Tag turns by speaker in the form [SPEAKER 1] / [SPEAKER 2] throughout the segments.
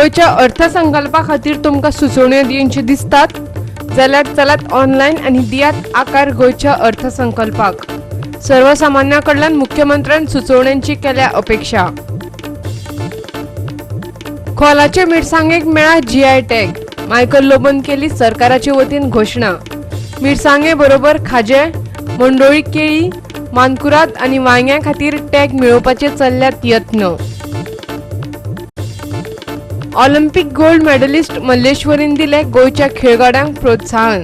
[SPEAKER 1] गोयच्या अर्थसंकल्पा खातीर तुमकां सुचोवण्यो दिवचे दिसतात जाल्यार चलात ऑनलायन आनी दियात आकार गोयच्या अर्थसंकल्पाक। सर्वसामान्यां कडल्यान मुख्यमंत्र्यान सुचोवण्यांची केल्या अपेक्षा। खोलाचे मिरसांगेक मेळ्ळा GI टॅग, मायकल लोबोन केली सरकाराचे वतीन घोषणा। मिरसांगे बरोबर खाजे, मंडोळी केळी, मानकुराद आनी वांयग्यां खातीर टॅग मेळोवपाचे चल्ल्यात यत्न। ऑलिंपिक गोल्ड मेडलिस्ट मल्लेश्वरीन दिले गोयच्या खेळगड्यांक प्रोत्साहन।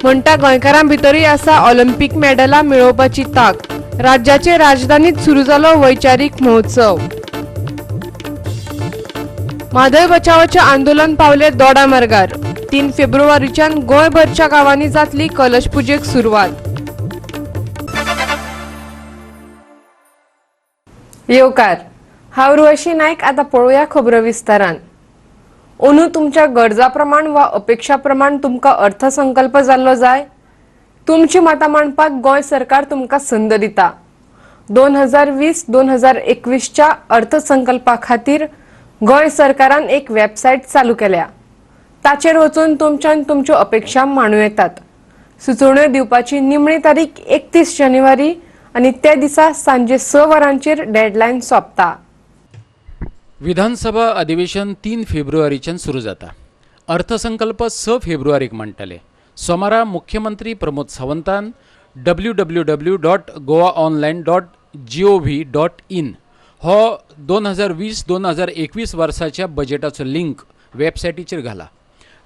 [SPEAKER 1] म्हणटा गोंयकारां भितरूय आसा ऑलिंपिक मेडलां मेळोवपाची तांक। राज्याचे राजधानीत सुरू जालो वैचारीक महोत्सव। म्हादय बचावाचे आंदोलन पावले दोडा मार्गार। 3 फेब्रुवारीच्यान गोंयभरच्या गावांनी जातली कलश पुजेक सुरवात। येवकार, हांव रुवाशी नायक। आता पळोवया खबरो विस्तारान। अंदू तुमच्या गरजा प्रमाण वा अपेक्षा प्रमाण तुमकां अर्थसंकल्प जाल्लो जाय? तुमची मतां मांडपाक गोंय सरकार तुमकां संद दिता। 2020-2021 च्या अर्थसंकल्पा खातीर गोंय सरकारान एक वेबसायट चालू केल्या। ताचेर वचून तुमच्यान तुमच्यो अपेक्षा मांडूं येतात। सुचोवण्यो दिवपाची निमणी तारीख 31 जानेवारी आनी त्या दिसा सांजे 6 वरांचेर डेडलायन सोंपता।
[SPEAKER 2] विधानसभा अधिवेशन 3 फेब्रुवारीच्यान सुरू जाता। अर्थसंकल्प 6 फेब्रुवारीक मांडटले। सोमारा मुख्यमंत्री प्रमोद सावंतान www.goaonline.gov.in हो 2020-2021 वर्साच्या बजेटाचो लिंक वेबसायटीचेर घाला।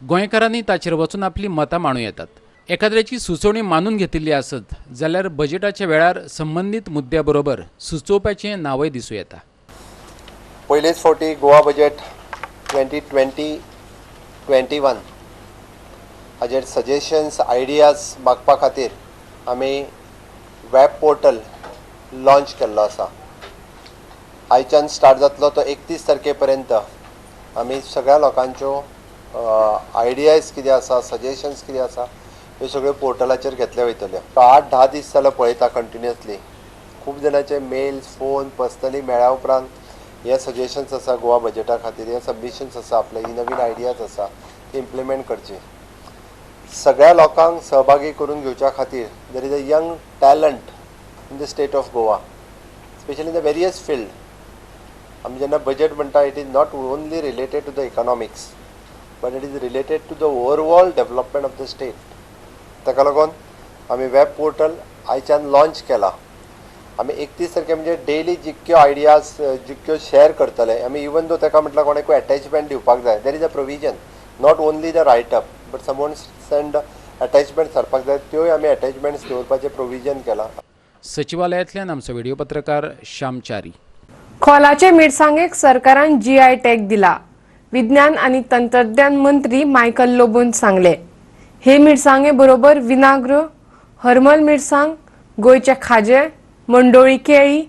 [SPEAKER 2] गोंयकारांनी ताचेर वचून आपली मतां मांडूं येतात। एखाद्याची सुचोवणी मानून घेतिल्ली आसत जाल्यार बजेटाच्या वेळार संबंधीत मुद्द्या बरोबर सुचोवपाचें नांवय दिसूं येता।
[SPEAKER 3] पयलेच फावटी गोवा बजेट 2020-21 हाजेर सजेशन्स आयडियाज मागपा खातीर आमी वेब पोर्टल लॉन्च केल्लो आसा। आयच्यान स्टार्ट जातलो तो 31 तारखे पर्यंत आमी सगळ्या लोकांच्यो आयडियाज कितें आसा, सजेशन्स कितें आसा ह्यो सगळ्यो पोर्टलाचेर घेतल्यो वयतल्यो। 8-10 दीस जालो पळयता कंटिन्युअसली। खूब जाणांचे मेल्स, फोन, पर्सनली मेळ्ळ्या उपरांत हे सजेशन्स आसा गोवा बजेटा खातीर, हे सबमिशन्स आसा, आपले ही नवीन आयडियाज आसा ती इम्प्लिमेंट करची। सगळ्या लोकांक सहभागी करून घेवच्या खातीर there is a young talent in the state of Goa, specially in the various field. आमी जेन्ना बजेट म्हणटा it is not only related to the economics but it is related to the overall development of the state. ताका लागून आमी web portal आयच्यान launch केला। आमी 31 तारखे म्हणजे डेली जितक्यो आयडियाज जितक्यो शेअर करतले आमी, इवन दो ताका म्हटल्यार कोणाकूय अटॅचमेंट दिवपाक जाय, there is a provision not only the write up but someone send attachment धाडपाक जाय, त्योय आमी अटॅचमेंट्स दवरपाचें प्रोविजन केला।
[SPEAKER 2] सचिवालयातल्यान आमचो व्हिडिओ पत्रकार श्यामचारी।
[SPEAKER 1] खोलाचे मिरसांगेक सरकारान GI टॅग दिला। विज्ञान आनी तंत्रज्ञान मंत्री मायकल लोबोन सांगले। हे मिरसांगे बरोबर विनाग्र, हरमल मिरसांग, गोयचे खाजे, मंडोळी केळी,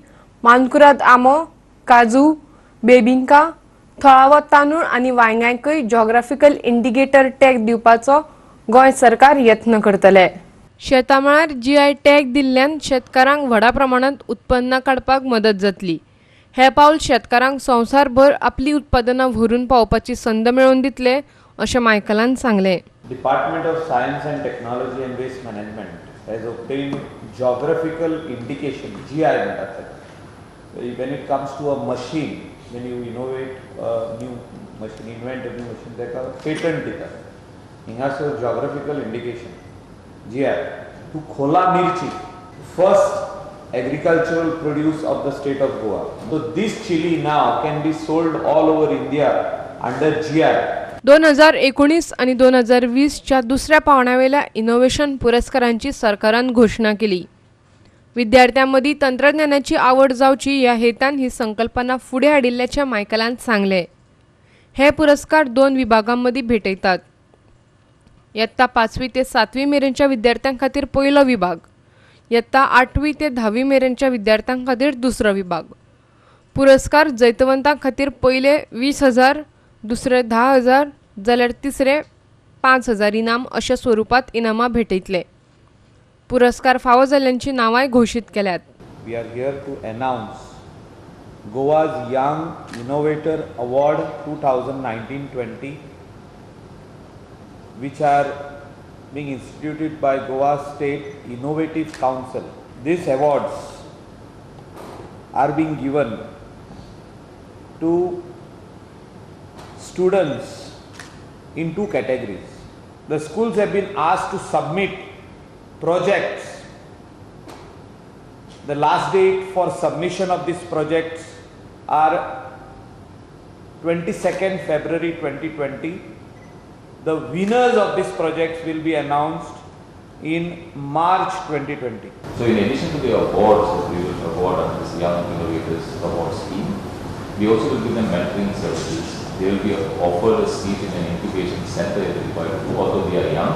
[SPEAKER 1] मानकुराद आंबो, काजू, बेबिंका, थळावो तांदूळ आनी वांयग्यांकय जिओग्राफिकल इंडिकेटर टॅग दिवपाचो गोंय सरकार यत्न करतले। शेतामळार GI टॅग दिल्ल्यान शेतकारांक व्हडा प्रमाणात उत्पन्नां काडपाक मदत जातली। हे पावल शेतकारांक संवसारभर आपली उत्पादनां व्हरून पावोवपाची संद मेळोवन दितले अशें मायकलान सांगले।
[SPEAKER 4] Department of Science and Technology and Waste Management has obtained geographical indication GI म्हणटात। When it comes to a machine, when you innovate a new machine, invent a new machine, ताका पेटंट दितात। हिंगासर geographical indication GI to खोला मिरची, first agricultural produce of the state of Goa. So this chili now can be sold all over India under GI.
[SPEAKER 1] 2019 आणि 2020 च्या दुसऱ्या पावण्यावेल्या innovation पुरस्कारांची सरकारान घोषणा केली। विद्यार्थ्यांमदी तंत्रज्ञानाची आवड जावची या हेतान ही संकल्पना फुडें हाडिल्ल्याचे मायकलान सांगले। हे पुरस्कार 2 विभागांमदी भेटयतात। इयत्ता 5वी ते 7वी मेरेनच्या विद्यार्थ्यां खातीर पयलो विभाग, इयत्ता 8वी ते 10वी मेरेनच्या विद्यार्थ्यां खातीर दुसरो विभाग। पुरस्कार जैतवंतां खातीर पयले 20,000, दुसरे 10,000 जाल्यार तिसरे 5,000 इनाम अशा स्वरूपात इनामां भेटयतले। पुरस्कार फावो जाल्ल्यांची नांवांय घोशीत केल्यात।
[SPEAKER 4] We are here to announce Goa's Young Innovator Award 2019-20, which are being instituted by Goa State Innovative Council. These awards are being given to students in two categories. The schools have been asked to submit projects. The last date for submission of these projects are 22nd February 2020. The winners of these projects will be announced in March 2020.
[SPEAKER 5] So in addition to the awards that we will award under this Young Innovators Award scheme, we also will give them mentoring services. They will be offered a seat in an incubation center if required, although they are young.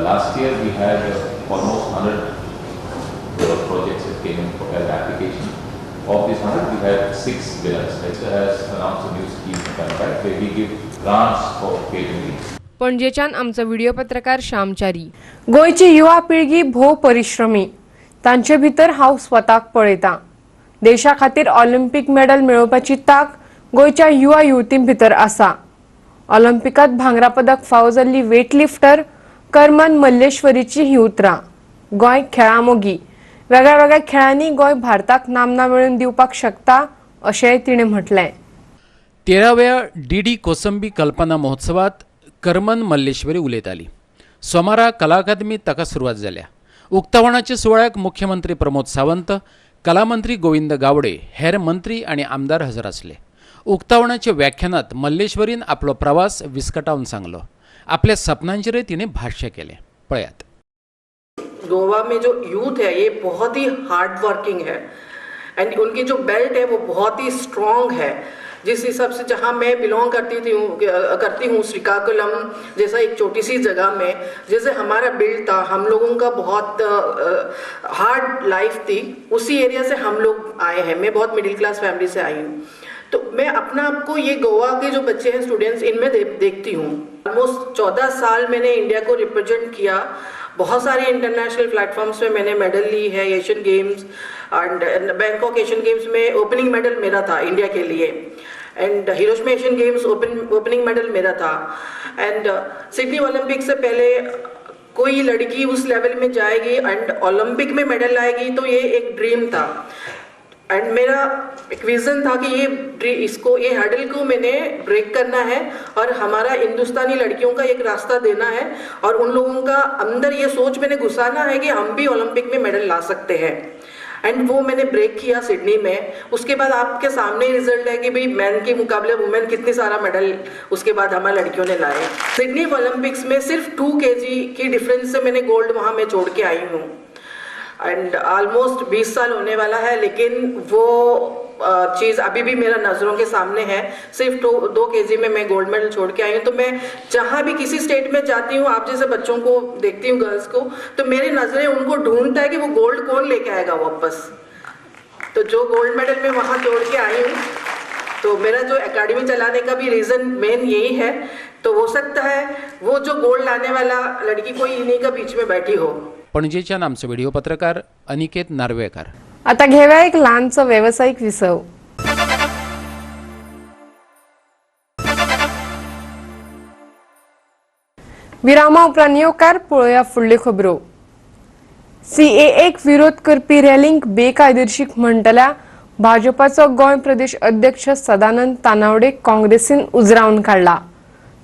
[SPEAKER 5] Last year we had almost 100 projects that came in for application. Of these 100, we had 6 winners. Exeter has announced a new scheme in Canada where we give grants for patenting.
[SPEAKER 1] पणजेच्यान आमचो video पत्रकार श्यामचारी. गोंयची युवा पिळगी भोव परिश्रमी. तांचे भितर हांव स्वताक पळयतां. देशा खातीर ऑलिंपिक मेडल मेळोवपाची ताक गोंयच्या युवा युवतीं भितर आसा. ऑलिंपिकात भांगरा पदक फावो जाल्ली वेटलिफ्टर करमन मल्लेश्वरीची ही उतरां. गोंय खेळां मोगी वेगळ्या वेगळ्या खेळांनी गोंय भारताक नामना मेळोवन दिवपाक शकता अशेंय तिणें म्हटलें.
[SPEAKER 2] 13व्या डीडी कोसंबी कल्पना महोत्सवात करमन मल्लेश्वरी उलयताली. सोमारा कला अकादमीत ताका सुरवात जाल्या. उक्तावणाच्या सुवाळ्याक मुख्यमंत्री प्रमोद सावंत, कलामंत्री गोविंद गावडे, हेर मंत्री आनी आमदार हजर आसले. उक्तावणाच्या व्याख्यानात मल्लेश्वरीन आपलो प्रवास विस्कटावन सांगलो. आपल्या सपनांचेरय तिणें भाष्य केलें. पळयात.
[SPEAKER 6] गोवा में जो यूथ है ये बहुत ही हार्ड वर्किंग है एंड उनकी जो बेल्ट है वो बहुत ही स्ट्रॉन्ग है. जिस हिसाब से जहाँ मैं बिलोंग करती हूँ श्रीकाकुलम जैसा एक छोटी सी जगह में, जैसे हमारा बिल्ड था, हम लोगों का बहुत हार्ड लाइफ थी, उसी एरिया से हम लोग आए हैं. मैं बहुत मिडिल क्लास फैमिली से आई हूँ, तो मैं अपना आपको ये गोवा के जो बच्चे हैं स्टूडेंट्स इनमें देखती हूँ. ऑलमोस्ट 14 साल मैंने इंडिया को रिप्रेजेंट किया. बहुत सारे इंटरनेशनल प्लेटफॉर्म्स में मैंने मेडल ली है. Asian games end Bangkok Asian games में ओपनिंग मेडल मेरा था इंडिया के लिए, end Hiroshima Asian games opening medal मेरा था. एंड सिडनी ओलंपिक से पहले कोई लड़की उस लेवल में जाएगी एंड ओलंपिक में मेडल लाएगी तो ये एक ड्रीम था. एंड मेरा एक विजन था कि ये हर्डल को मैंने ब्रेक करना है और हमारा हिंदुस्तानी लड़कियों का एक रास्ता देना है और उन लोगों का अंदर ये सोच मैंने घुसाना है कि हम भी ओलंपिक में मेडल ला सकते हैं. एंड वो मैंने ब्रेक किया सिडनी में. उसके बाद आपके सामने रिजल्ट है कि भाई मैन के मुकाबले वुमेन कितनी सारा मेडल उसके बाद हमारे लड़कियों ने लाए. सिडनी ओलंपिक्स में सिर्फ 2 kg की डिफरेंस से मैंने गोल्ड वहाँ मैं छोड़ के आई हूँ. एंड ऑलमोस्ट 20 साल होने वाला है, लेकिन वो चीज़ अभी भी मेरा नज़रों के सामने है. सिर्फ 2 kg में मैं गोल्ड मेडल छोड़ के आई हूँ. तो मैं जहाँ भी किसी स्टेट में जाती हूँ, आप जैसे बच्चों को देखती हूँ, गर्ल्स को, तो मेरी नज़रें उनको ढूंढता है कि वो गोल्ड कौन लेके आएगा वापस. तो जो गोल्ड मेडल मैं वहाँ छोड़ के आई हूँ, तो मेरा जो एकेडमी चलाने का भी रीज़न मेन यही है. तो हो सकता है वो जो गोल्ड लाने वाला लड़की कोई इन्हीं का बीच में बैठी हो.
[SPEAKER 2] पणजेच्या आमचे व्हिडिओ पत्रकार अनिकेत नार्वेकर.
[SPEAKER 1] आता घेऊया एक लहानसं व्यावसायिक विसव. विरामा उपरांत येवकार पळोवया फुडल्यो खबरो. CAA विरोध करपी रॅलींक बेकायदेशीर म्हणटल्या भाजपाचो गोंय प्रदेश अध्यक्ष सदानंद तानावडे काँग्रेसीन उजरावन काडला.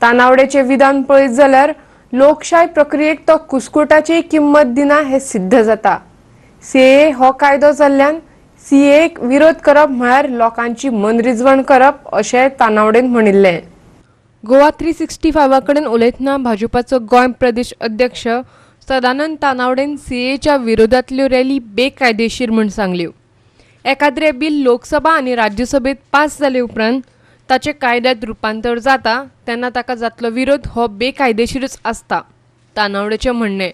[SPEAKER 1] तानावडेचे विधान पळयत जाल्यार लोकशाय प्रक्रियेक तो कुस्कुटाची किंमत दिना हे सिद्ध जाता. CAA हो कायदो जाल्ल्यान CAAक विरोध करप म्हळ्यार लोकांची मनरिजवण करप अशें तानावडेन म्हणिल्लें. गोवा 365 कडेन उलयतना भाजपाचो गोंय प्रदेश अध्यक्ष सदानंद तानावडेन CAAच्या विरोधांतल्यो रॅली बेकायदेशीर म्हूण सांगल्यो. एखाद्रें बिल लोकसभा आनी राज्यसभेत पास जाले उपरांत ताचे कायद्यात रुपांतर जाता तेन्ना ताका जातलो विरोध हो बेकायदेशीरच आसता, तानावडेचें म्हणणें.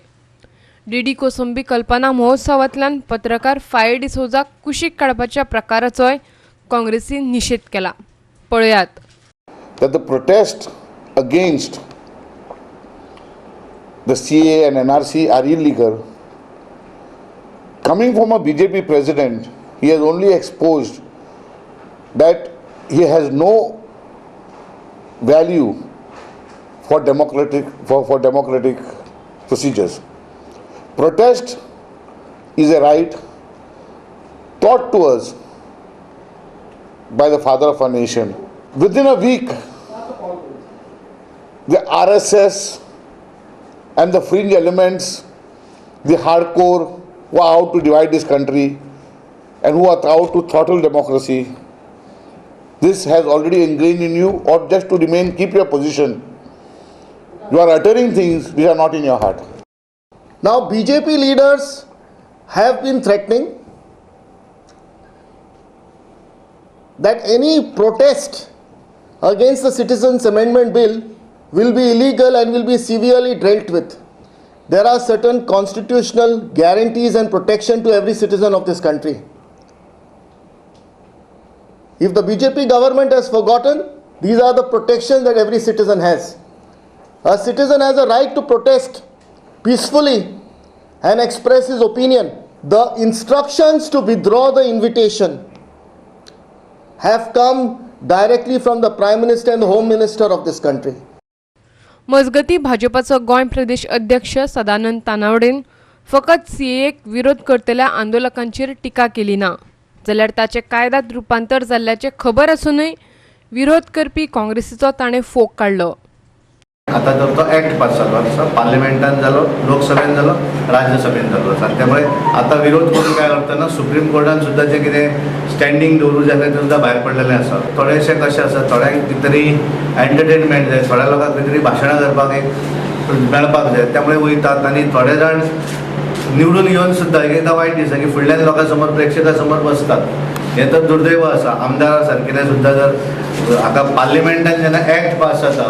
[SPEAKER 1] डीडी कोसंबी कल्पना महोत्सवांतल्यान पत्रकार फायर डिसोजाक कुशीक काडपाच्या प्रकाराचोय काँग्रेसीन निशेध केला. पळयात.
[SPEAKER 7] That the protest against the CAA and NRC are illegal. Coming from a BJP president, he has only exposed that he has no value for democratic procedures. Protest is a right taught to us by the father of our nation. Within a week, the RSS and the fringe elements, the hardcore who are out to divide this country and who are out to throttle democracy, this has already ingrained in you, or just to remain, keep your position. You are uttering things which are not in your heart.
[SPEAKER 8] Now BJP leaders have been threatening that any protest against the Citizens Amendment Bill will be illegal and will be severely dealt with. There are certain constitutional guarantees and protection to every citizen of this country. If the BJP government has forgotten, these are the protections that every citizen has. A citizen has a right to protest peacefully and express his opinion. The instructions to withdraw the invitation have come directly from the Prime Minister and the Home Minister of this country.
[SPEAKER 1] मजगती भाजपाचो गोंय प्रदेश अध्यक्ष सदानंद तानावडेन फकत सीएएक विरोध करतल्या आंदोलकांचेर टिका केली ना, जाल्यार ताचे कायद्यात रुपांतर जाल्ल्याचे खबर आसूनय विरोध करपी काँग्रेसीचो ताणें फोग काडलो.
[SPEAKER 9] आता तर तो ॲक्ट पास जालो आसा, पार्लिमेंटान जालो, लोकसभेन जालो, राज्यसभेन जालो आसा. त्यामुळे आता विरोध करून काय करतना सुप्रीम कोर्टान सुद्दां जे कितें स्टँडींग दवरूं जाय ते सुद्दां भायर पडलेलें आसा. थोडेशे कशें आसा, थोड्यांक कितें तरी एंटरटेनमेंट जाय, थोड्या लोकांक कितें तरी भाशणां करपाक एक मेळपाक जाय, त्यामुळे वयतात. आनी थोडे जाण निवडून येवन सुद्दां एकदां वायट दिसता की फुडल्यान लोकां समोर प्रेक्षकां समोर बसतात. हें तर दुर्दैव आसा. आमदार सारकेले सुद्दां जर हाका पार्लिमेंटान जेन्ना ॲक्ट पास जाता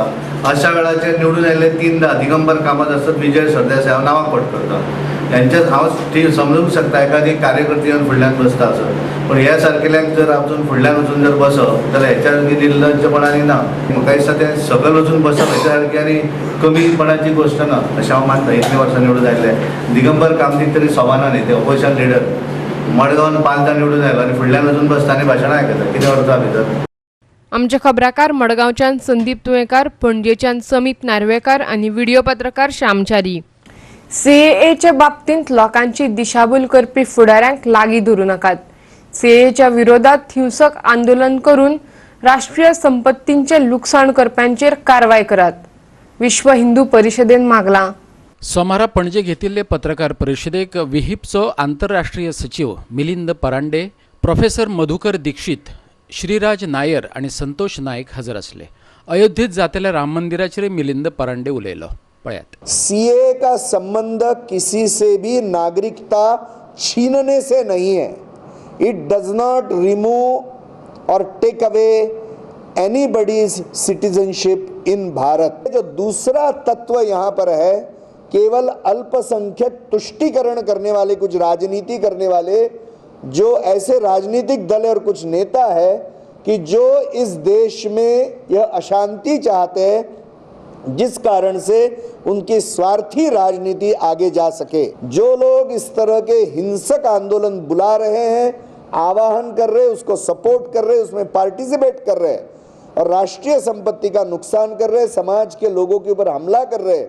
[SPEAKER 9] अशा वेळाचेर निवडून आयले 3दा दिगंबर कामत आसतात, विजय सरदेसाय, हांव नांवां कोट करता. यांच्याच हांव समजूंक शकता एखादी कार्यकर्ती येवन फुडल्यान बसता आसत, पण ह्या सारकेल्यांक जर आमचून फुडल्यान वचून जर बसप जाल्यार हेच्या निर्लज्जपणांनी ना. म्हाका दिसता तें सकयल वचून बसप हेच्या सारकी आनी कमीपणाची गोश्ट ना अशें हांव मानता. इतले वर्सां निवडून आयले दिगंबर कामतीक तरी सवाना न्ही, ते ऑपोजिशन लिडर मडगांवन 5दा निवडून आयलो आनी फुडल्यान वचून बसता आनी भाशणां आयकता. कितें अर्थ आहा भितर?
[SPEAKER 1] आमचे खबराकार मडगांवच्यान संदीप तुयेंकार, पणजेच्यान समीत नार्वेकार आणि व्हिडिओ पत्रकार श्यामचारी. सीएएच्या बाबतींत लोकांची दिशाभूल करपी फुडाऱ्यांक लागीं धरू नाकात. सीएएच्या विरोधात हिंसक आंदोलन करून राष्ट्रीय संपत्तींचे लुकसाण करप्यांचेर कारवाय करात, विश्व हिंदू परिषदेन मागला.
[SPEAKER 2] सोमारा पणजे घेतिल्ले पत्रकार परिशदेक विहिपचो आंतरराष्ट्रीय सचिव मिलिंद परांडे, प्रोफेसर मधुकर दीक्षित, श्रीराज नायर आणि संतोष नाईक हजर असले. अयोध्येत जातल्या राम मंदिराचेर मिलिंद परांडे उलयलो. पळयात.
[SPEAKER 10] सीए का संबंध किसी से भी नागरिकता छीनने से नहीं है. इट डज नॉट रिमूव और take away anybody's citizenship in Bharat. जो दूसरा तत्व यहाँ पर है, केवल अल्पसंख्यक तुष्टीकरण करने वाले, कुछ राजनीति करने वाले, जो ऐसे राजनीतिक दल और कुछ नेता है कि जो इस देश में यह अशांति चाहते हैं जिस कारण से उनकी स्वार्थी राजनीति आगे जा सके. जो लोग इस तरह के हिंसक आंदोलन बुला रहे हैं, आवाहन कर रहे हैं, उसको सपोर्ट कर रहे हैं, उसमें पार्टिसिपेट कर रहे हैं और राष्ट्रीय संपत्ति का नुकसान कर रहे हैं, समाज के लोगों के ऊपर हमला कर रहे हैं,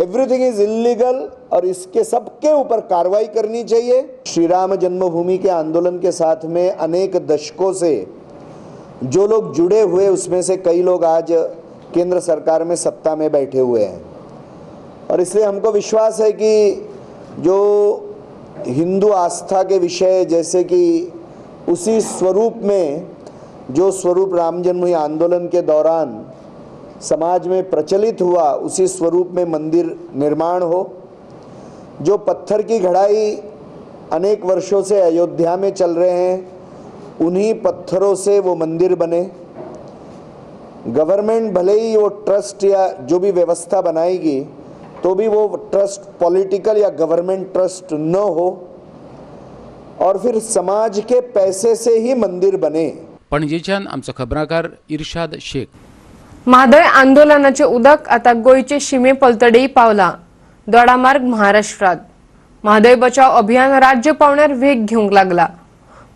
[SPEAKER 10] एवरीथिंग इज इलीगल और इसके सबके ऊपर कार्रवाई करनी चाहिए. श्री राम जन्मभूमि के आंदोलन के साथ में अनेक दशकों से जो लोग जुड़े हुए, उसमें से कई लोग आज केंद्र सरकार में सत्ता में बैठे हुए हैं और इसलिए हमको विश्वास है कि जो हिंदू आस्था के विषय, जैसे कि उसी स्वरूप में जो स्वरूप राम जन्मभूमि आंदोलन के दौरान समाज में प्रचलित हुआ, उसी स्वरूप में मंदिर निर्माण हो. जो पत्थर की घड़ाई अनेक वर्षों से अयोध्या में चल रहे हैं, उन्हीं पत्थरों से वो मंदिर बने. गवर्नमेंट भले ही वो ट्रस्ट या जो भी व्यवस्था बनाएगी, तो भी वो ट्रस्ट पॉलिटिकल या गवर्नमेंट ट्रस्ट न हो और फिर समाज के पैसे से ही मंदिर बने.
[SPEAKER 2] पणजेच्यान आमचो खबराकार इर्शाद शेख.
[SPEAKER 1] म्हादय आंदोलनाचे उदक आता गोयचे शिमे पलतडेय पावला. दोडामार्ग महाराष्ट्रात म्हादय बचाव अभियान राज्य पावण्यार वेग घेवंक लागला.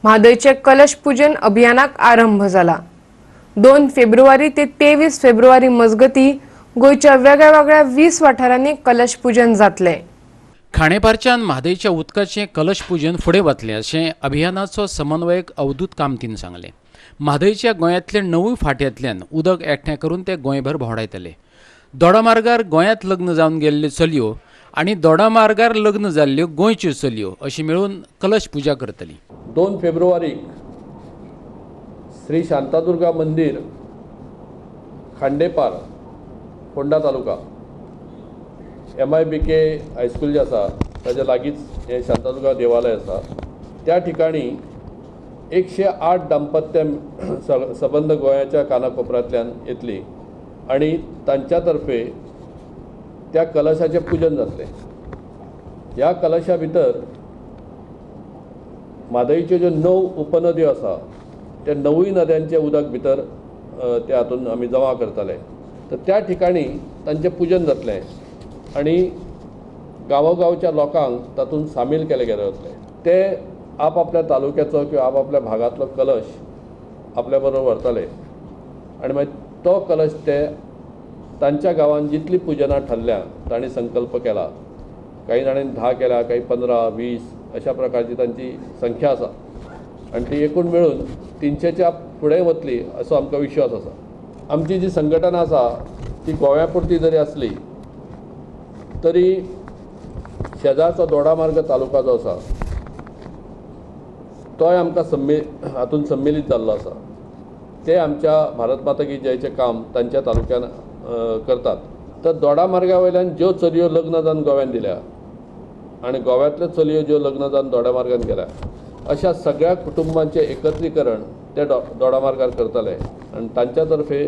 [SPEAKER 1] म्हादयचे कलश पूजन अभियानाक आरंभ जाला. 2 फेब्रुवारी ते 23 फेब्रुवारी मजगती गोयच्या वेगळ्या वेगळ्या 20 वाठारांनी कलश पूजन जातले.
[SPEAKER 2] खाणेपारच्यान म्हादयच्या उदकाचें कलश पूजन फुडें वतलें अशें अभियानाचो समन्वयक अवधूत कामतीन सांगलें. म्हादयच्या गोंयांतल्या 9 फांट्यांतल्यान उदक एकठांय करून ते गोंयभर भोंवडायतले. दोडामार्गार गोंयांत लग्न जावन गेल्ल्यो चलयो आनी दोडामार्गार लग्न जाल्ल्यो गोंयच्यो चलयो अशी मेळून कलश पुजा करतली.
[SPEAKER 11] 2 फेब्रुवारीक श्री शांतादुर्गा मंदिर खांडेपार फोंडा तालुका MIBK हायस्कूल जे आसा ताच्या लागींच हे शांतादुर्गा देवालय आसा. त्या ठिकाणी 108 दाम्पत्य सबंद गोंयाच्या कानाकोपऱ्यांतल्यान येतली आणि तांच्या तर्फे त्या कलशाचें पूजन जातलें. ह्या कलशा भितर म्हादयच्यो ज्यो 9 उपनद्यो आसा त्या 9 नद्यांचे उदक भितर त्या हातून आमी जमा करतले. तर त्या ठिकाणी तांचें पूजन जातलें आणि गांवोगांवच्या लोकांक तातूंत सामील केले गेले वतले. ते आपआपल्या तालुक्याचो किंवा आपआपल्या भागांतलो कलश आपल्या बरोबर व्हरतले आणि मागीर तो कलश ते तांच्या गांवांत जितली पुजनां ठरल्या तांणी संकल्प केला. काही जाणांनी 10 केल्या, काही 15, 20 अशा प्रकारची तांची संख्या आसा आणि ती एकूण मेळून 300च्या फुडें वतली असो आमकां विश्वास आसा. आमची जी संघटना आसा ती गोंया पुरती जरी आसली तरी शेजारचो दोडामार्ग तालुका जो आसा तोय आमकां हातून सम्मिलीत जाल्लो आसा. ते आमच्या भारत माता की जयचें काम तांच्या तालुक्यान करतात. तर दोडामार्गा वयल्यान ज्यो चलयो लग्न जावन गोव्यान दिल्या आणि गोव्यातल्यो चलयो ज्यो लग्न जावन दोडामार्गान गेल्या अशा सगळ्या कुटुंबांचें एकत्रीकरण ते दोडामार्गार करतले आणि तांच्या तर्फे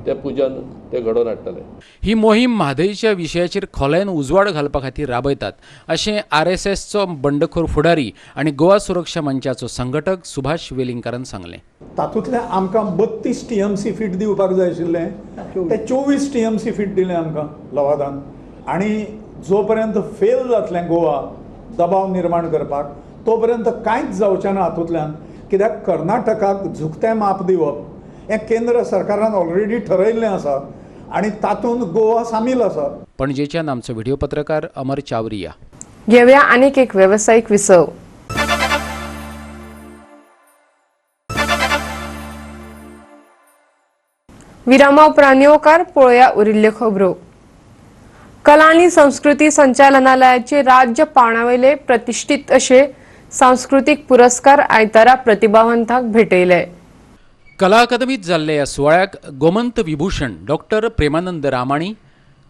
[SPEAKER 11] ते पूजन ते घडोवन हाडटले.
[SPEAKER 2] ही मोहीम म्हादयच्या विशयाचेर खोलायेन उजवाड घालपा खातीर राबयतात अशें RSSचो बंडखोर फुडारी आनी गोवा सुरक्षा मंचाचो संघटक सुभाष वेलिंगकारान सांगलें.
[SPEAKER 12] तातूंतले आमकां 32 TMC फीट दिवपाक जाय आशिल्ले ते 24 TMC फीट दिले आमकां लवादान. आणि जो पर्यंत फेल जातलें गोवा दबाव निर्माण करपाक तो पर्यंत कांयच जावचें ना हातूंतल्यान. कित्याक कर्नाटकाक झुकतें माप दिवप हें केंद्र सरकारान ऑलरेडी ठरयिल्लें आसा आणि तातूंत गोवा सामील आसा.
[SPEAKER 2] पणजेच्यान आमचो व्हिडिओ पत्रकार अमर चावरिया.
[SPEAKER 1] घेऊया आनीक एक व्यावसायिक विसव. विरामा उपरांत येवकार पळोवया उरिल्ल्यो खबरो. कला आनी संस्कृती संचालनालयाचे राज्य पावंड्यावयले प्रतिश्ठीत अशे सांस्कृतिक पुरस्कार आयतारा प्रतिभावंतांक भेटयले.
[SPEAKER 2] कला अकादमीत जाल्ले ह्या सुवाळ्याक गोमंत विभूषण डॉक्टर प्रेमानंद रामाणी,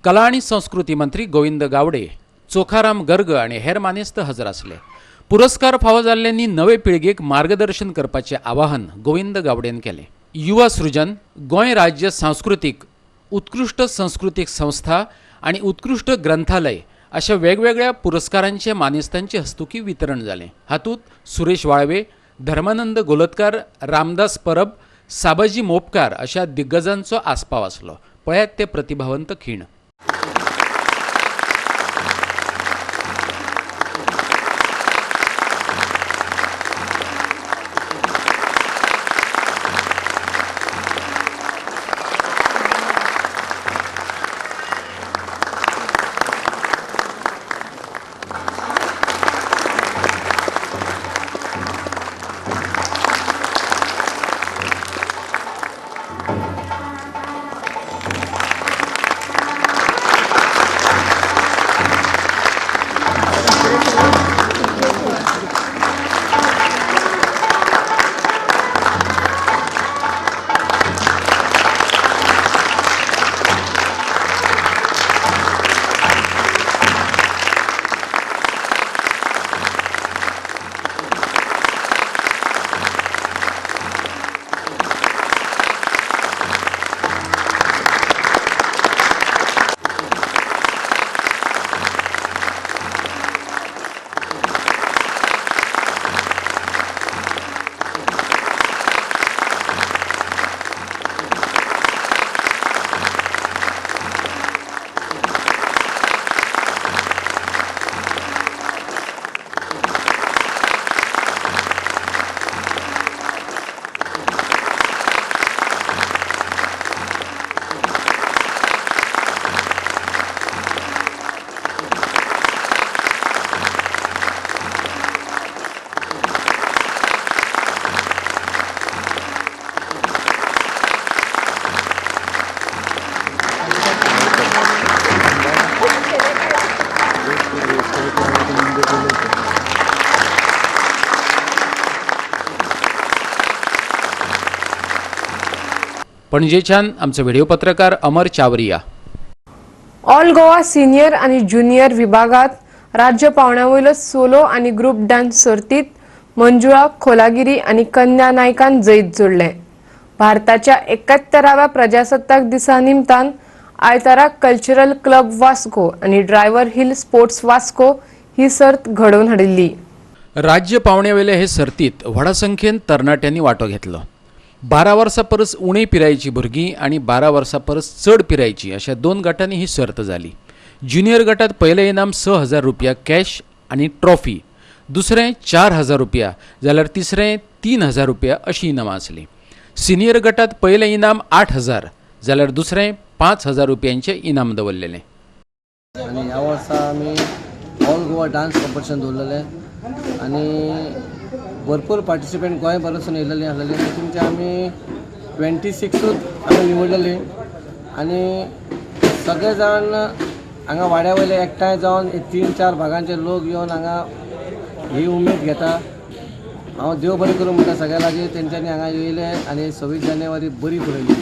[SPEAKER 2] कला आनी संस्कृती मंत्री गोविंद गावडे, चोखाराम गर्ग आनी हेर मानेस्त हजर आसले. पुरस्कार फावो जाल्ल्यांनी नवे पिळगेक मार्गदर्शन करपाचें आवाहन गोविंद गावडेन केलें. युवा सृजन, गोंय राज्य सांस्कृतीक, उत्कृष्ट सांस्कृतीक संस्था आनी उत्कृष्ट ग्रंथालय अशा वेगवेगळ्या पुरस्कारांचे मानेस्तांचे हस्तुकी वितरण जालें. हातूंत सुरेश वाळवे, धर्मानंद गोलतकार, रामदास परब, साबाजी मोपकार अशा दिग्गजांचो आस्पाव आसलो. पळयात ते प्रतिभावंत खीण. पणजेच्यान आमचे व्हिडिओ पत्रकार अमर चावरिया.
[SPEAKER 1] ऑल गोवा सिनियर आणि ज्युनियर विभागात राज्य पावंड्यावयलो सोलो आणि ग्रुप डान्स सर्तीत मंजुळा खोलागिरी आणि कन्या नायकान जैत जोडले. भारताच्या 71व्या प्रजासत्ताक दिसा निमतान आयतारा कल्चरल क्लब वास्को आणि ड्रायव्हर हिल स्पोर्ट्स वास्को ही सर्त घडवून हाडिल्ली.
[SPEAKER 2] राज्य पावंड्यावेले हे सर्तीत व्हडा संख्येन तरणाट्यांनी वांटो घेतलो. 12 वर्सां परस उणी पिरायेची भुरगीं आणि 12 वर्सां परस चड पिरायेची अशा 2 गटांनी ही सर्त जाली. ज्युनियर गटात पयलें इनाम 6,000 रुपया कॅश आणि ट्रॉफी, दुसरें 4,000 रुपया जाल्यार तिसरें 3,000 रुपया अशी इनामां आसलीं. सिनियर गटात पयलें इनाम 8,000 जाल्यार दुसरें 5,000 रुपयांचें इनाम दवरलेलें.
[SPEAKER 13] आणि ह्या वर्सा आमी ऑल गोवा डान्स कॉम्पिटिशन दवरलेलें आणि भरपूर पार्टिसिपेंट गोंय भरसून येयलेलीं आसलेलीं. तितूंचे आमी 26 आमी निवडलेलीं आणि सगळे जाण हांगा वाड्या वयले एकठांय जावन 3-4 भागांचे लोक येवन हांगा ही उमेद घेता. हांव देव बरें करूं म्हणटा सगळ्या लागीं तेंच्यांनी हांगा येयले आनी 26 जानेवारी बरी पळयली.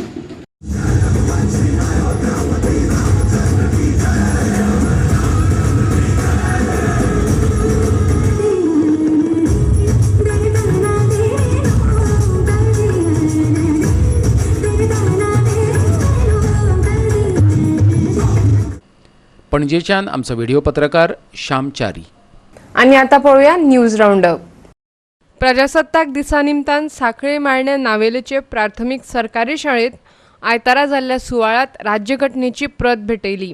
[SPEAKER 2] पणजेच्यान आमचो व्हिडिओ पत्रकार श्याम चारी.
[SPEAKER 1] आणि आता पळोवया न्यूज राऊंडअप. प्रजासत्ताक दिसा निमतान सांखळे माळणे नावेलेचे प्राथमीक सरकारी शाळेत आयतारा जाल्ल्या सुवाळ्यात राज्यघटनेची प्रत भेटयली.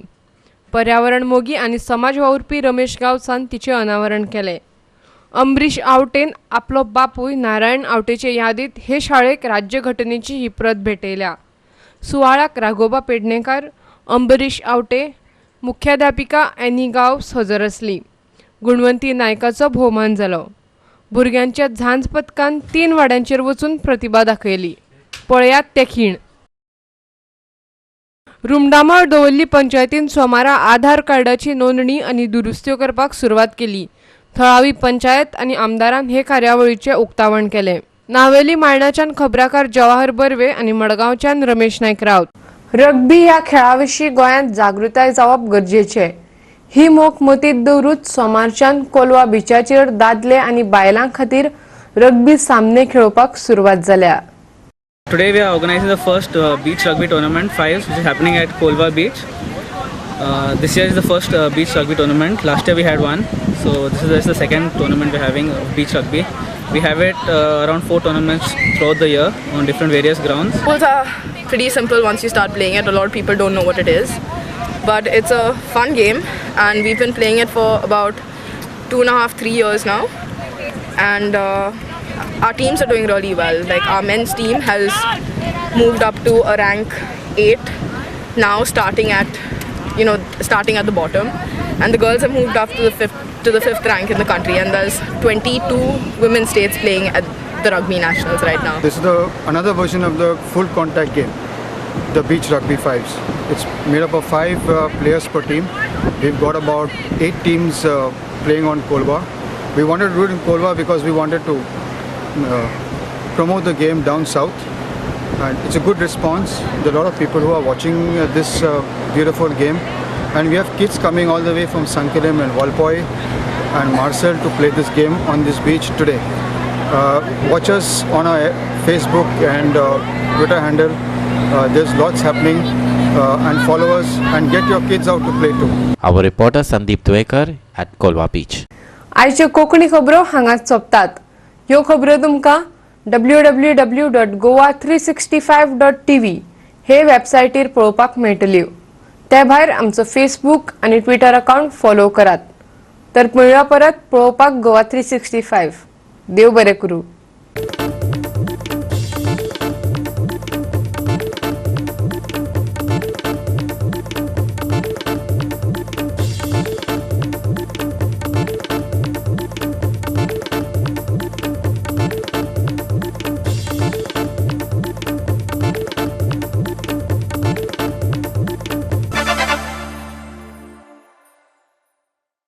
[SPEAKER 1] पर्यावरण मोगी आणि समाज वावुरपी रमेश गावसान तिचे अनावरण केले. अंबरीश आवटेन आपलो बापूय नारायण आवटेचे यादीत हे शाळेक राज्यघटनेची ही प्रत भेटयल्या. सुवाळ्याक राघोबा पेडणेकार, अंबरीश आवटे, मुख्याध्यापिका एनी गांवस हजर आसली. गुणवंती नायकाचो भोवमान जालो. भुरग्यांच्या झांज पथकान 3 वाड्यांचेर वचून प्रतिभा दाखयली. पळयात ते खीण. रुमडामाळ दवल्ली पंचायतीन सोमारा आधार कार्डाची नोंदणी आनी दुरुस्त्यो करपाक सुरवात केली. थळावी पंचायत आनी आमदारान हे कार्यावळीचे उक्तावण केले. नावेली मायणाच्यान खबराकार जवाहर बर्वे आनी मडगांवच्यान रमेश नायक रावत. रग्बी ह्या खेळाविशीं गोंयांत जागृताय जावप गरजेचें. ही मोख मतींत दवरूच सोमारच्यान कोलवा बिचाचेर दादले आनी बायलां खातीर रग्बी सामने खेळोवपाक सुरवात जाल्या.
[SPEAKER 14] Today we are organizing the first beach rugby tournament 5 which is happening at Kolva beach. This year is the first beach rugby tournament. Last year we had one, so this is the second tournament we're having of beach rugby. We have it around 4 tournaments throughout the year on different various grounds.
[SPEAKER 15] Rules are pretty simple once you start playing it. A lot of people don't know what it is, but it's a fun game and we've been playing it for about 2.5-3 years now, and our teams are doing really well. Like our men's team has moved up to a rank 8 now, starting at the bottom, and the girls have moved up to the 5th rank in the country, and there's 22 women states playing at the rugby nationals right now.
[SPEAKER 16] This is another version of the full contact game, the beach rugby 5s. It's made up of 5 players per team. We've got about 8 teams playing on Kolva. We wanted to do it in Kolva because we wanted to promote the game down south, and it's a good response. There are a lot of people who are watching this beautiful game, and we have kids coming all the way from Sankilim and Walpoi and Marcel to play this game on this beach today. Watch us on our Facebook and Twitter handle. There's lots happening, and follow us and get your kids out to play too.
[SPEAKER 17] Our reporter Sandeep Dwekar at Kolva beach.
[SPEAKER 1] आयच्यो Konkani खबरो हांगाच सोंपतात. ह्यो खबरो तुमकां www.goa365.tv हे वेबसायटीर पळोवपाक मेळटल्यो. ते भायर आमचो फेसबूक आनी ट्विटर अकावंट फॉलो करात. तर मेळुया परत पळोवपाक गोवा 365. देव बरें करूं.